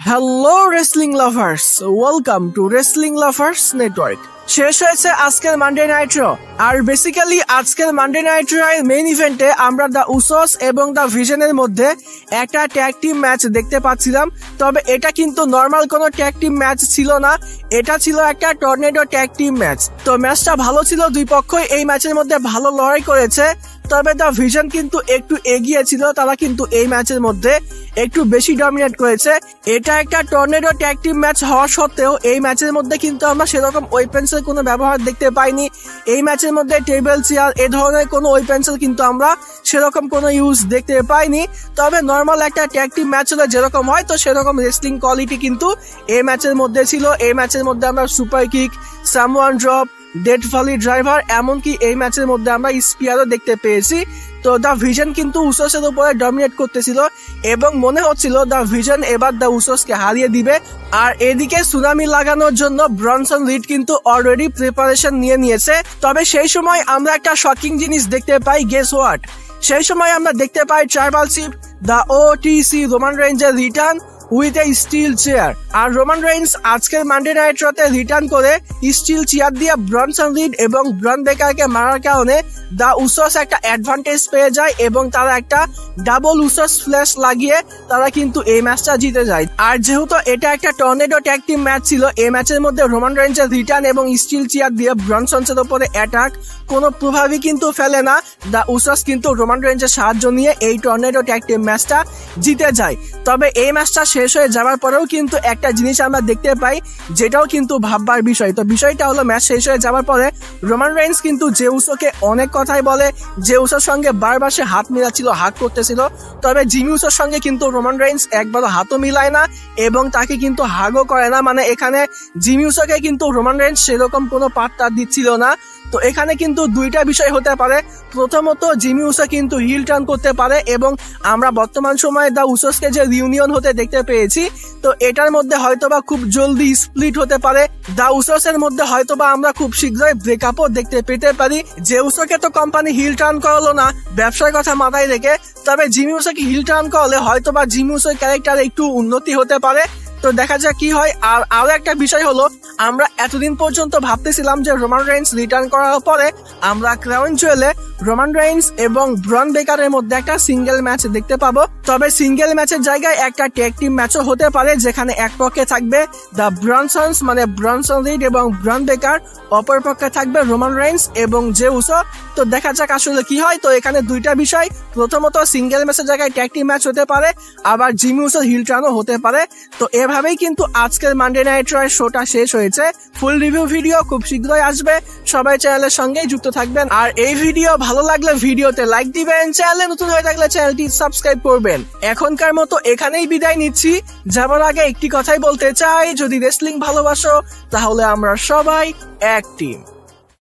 Hello wrestling lovers, welcome to wrestling lovers network. শেষ হয়েছে আজকের মানডে নাইট র। আর বেসিক্যালি আজকের মানডে নাইট র এর মেইন ইভেন্টে আমরা দ্য উসোস এবং দ্য ভিশনের মধ্যে একটা ট্যাগ টিম ম্যাচ দেখতে পাচ্ছিলাম। তবে এটা কিন্তু নর্মাল কোনো ট্যাগ টিম ম্যাচ ছিল না, এটা ছিল একটা টর্নেডো ট্যাগ টিম ম্যাচ। তো ম্যাচটা ভালো ছিল, দুই পক্ষই এই ম্যাচের মধ্যে ভালো লড়াই করেছে। তবে দ্য ভিশন কিন্তু একটু এগিয়ে ছিল, তারা কিন্তু এই ম্যাচের মধ্যে একটু বেশি ডমিনেট করেছে। এটা একটা টর্নেডো ট্যাগ টিম ম্যাচ হওয়া সত্ত্বেও এই ম্যাচের মধ্যে কিন্তু আমরা সেরকম ওয়েপেন্স এর কোনো ব্যবহার দেখতে পাইনি। এই ম্যাচের মধ্যে টেবিল চেয়ার এ ধরনের কোনো ওয়েপেন্স কিন্তু আমরা সেরকম কোনো ইউজ দেখতে পাইনি। তবে নর্মাল একটা ট্যাগ টিম ম্যাচ হলে যেরকম হয়, তো সেরকম রেসলিং কোয়ালিটি কিন্তু এই ম্যাচের মধ্যে ছিল। এই ম্যাচের মধ্যে আমরা super kick, someone drop, dead volley driver, এমনকি এই ম্যাচের মধ্যে আমরা স্পিয়ারও দেখতে পেয়েছি। তো দ্য ভিশন কিন্তু উসোসের উপরে ডমিনেট করতেছিল এবং মনে হচ্ছিল দ্য ভিশন এবার দ্য উসোসকে হারিয়ে দিবে। আর এদিকে সুনামি লাগানোর জন্য ব্রনসন রিড কিন্তু অলরেডি প্রিপারেশন নিয়ে নিয়েছে। তবে সেই সময় আমরা একটা শকিং জিনিস দেখতে পাই। Guess what? সেই সময় আমরা দেখতে পাই tribal chief the OTC Roman রেঞ্জের return with a steel chair. আর রোমান রেইন্স আজকের মানডে নাইট রতে রিটার্ন করে স্টিল চেয়ার দিয়ে ব্রনসন রিড এবং ব্রন বেকারকে মারার কারণে দা উসোস একটা অ্যাডভান্টেজ পেয়ে যায় এবং তারা একটা ডাবল উসোস ফ্ল্যাশ লাগিয়ে তারা কিন্তু এই ম্যাচটা জিতে যায়। আর যেহেতু এটা একটা টর্নেডো ট্যাগ টিম ম্যাচ ছিল, এই ম্যাচের মধ্যে রোমান রেইন্সের রিটার্ন এবং স্টিল চেয়ার দিয়ে ব্রনসনের উপরে অ্যাটাক কোনো প্রভাবই কিন্তু ফেলে না। দা উসোস কিন্তু রোমান রেইন্সের সাহায্য নিয়ে এই টর্নেডো ট্যাগ টিম ম্যাচটা জিতে যায়। তবে এই ম্যাচটা শেষ হয়ে যাওয়ার পরেও কিন্তু একটা জিনিস আমরা দেখতে পাই, যেটাও কিন্তু ভাববার বিষয়। তো বিষয়টা হলো ম্যাচ শেষ হয়ে যাওয়ার পরে রোমান রেইন্স কিন্তু জেউসোকে অনেক কথাই বলে, জেউসোর সঙ্গে বারবার সে হাত মিলাচ্ছিল, হাত করতেছিল। তবে জিমি উসোর সঙ্গে কিন্তু রোমান রেইন্স একবারও হাতও মিলায় না এবং তাকে কিন্তু হাগও করে না। মানে এখানে জিমি উসোকে কিন্তু রোমান রেইন্স সেরকম কোনো পাত্তা দিচ্ছিল না। তো এখানে কিন্তু দুইটা বিষয় হতে পারে। প্রথমত, জিমি উসো কিন্তু হিল টার্ন করতে পারে এবং আমরা বর্তমান সময়ে দা উসোসকে যে রিউনিয়ন হতে দেখতে পেয়েছি, তো এটার মধ্যে হয়তোবা খুব জলদি স্প্লিট হতে পারে। দা উসোসের মধ্যে হয়তোবা আমরা খুব শীঘ্রই ব্রেকআপও দেখতে পেতে পারি। যে উসোকে তো কোম্পানি হিল টার্ন করালো না ব্যবসার কথা মাথায় রেখে, তবে জিমি উসোকে হিল টার্ন করলে হয়তোবা জিমি উসোর ক্যারেক্টারে একটু উন্নতি হতে পারে। তো দেখা যাক কি হয়। আর আরো একটা বিষয় হলো, আমরা এতদিন পর্যন্ত ভাবতেছিলাম যে রোমান রেইন্স রিটার্ন করার পরে আমরা ক্রাউন জুয়েলে রোমান রেইন্স এবং ব্রন বেকারের মধ্যে একটা সিঙ্গেল ম্যাচ দেখতে পাবো। তবে সিঙ্গেল ম্যাচের জায়গায় একটা ট্যাগ টিম ম্যাচও হতে পারে, যেখানে এক পক্ষে থাকবে দ্য ব্রনসনস মানে ব্রনসন রিড এবং ব্রন বেকার, অপর পক্ষে থাকবে রোমান রেইন্স এবং জে উসো। তো দেখা যাক আসলে কি হয়। তো এখানে দুইটা বিষয়, প্রথমত সিঙ্গেল ম্যাচের জায়গায় ট্যাগ টিম ম্যাচ হতে পারে, আবার জিমি উসোর হিল টার্নও হতে পারে। তো এভাবেই কিন্তু আজকের মানডে নাইট র শোটা শেষ হয়েছে। ফুল রিভিউ ভিডিও খুব শীঘ্রই আসবে, সবাই চ্যানেলের সঙ্গেই যুক্ত থাকবেন। আর এই ভিডিও ভালো লাগলে ভিডিওতে লাইক দিবেন, চ্যানেলে নতুন হয়ে থাকলে চ্যানেলটি সাবস্ক্রাইব করবেন। এখনকার মতো এখানেই বিদায় নিচ্ছি। যাবার আগে একটি কথাই বলতে চাই, যদি রেসলিং ভালোবাসো তাহলে আমরা সবাই এক টিম।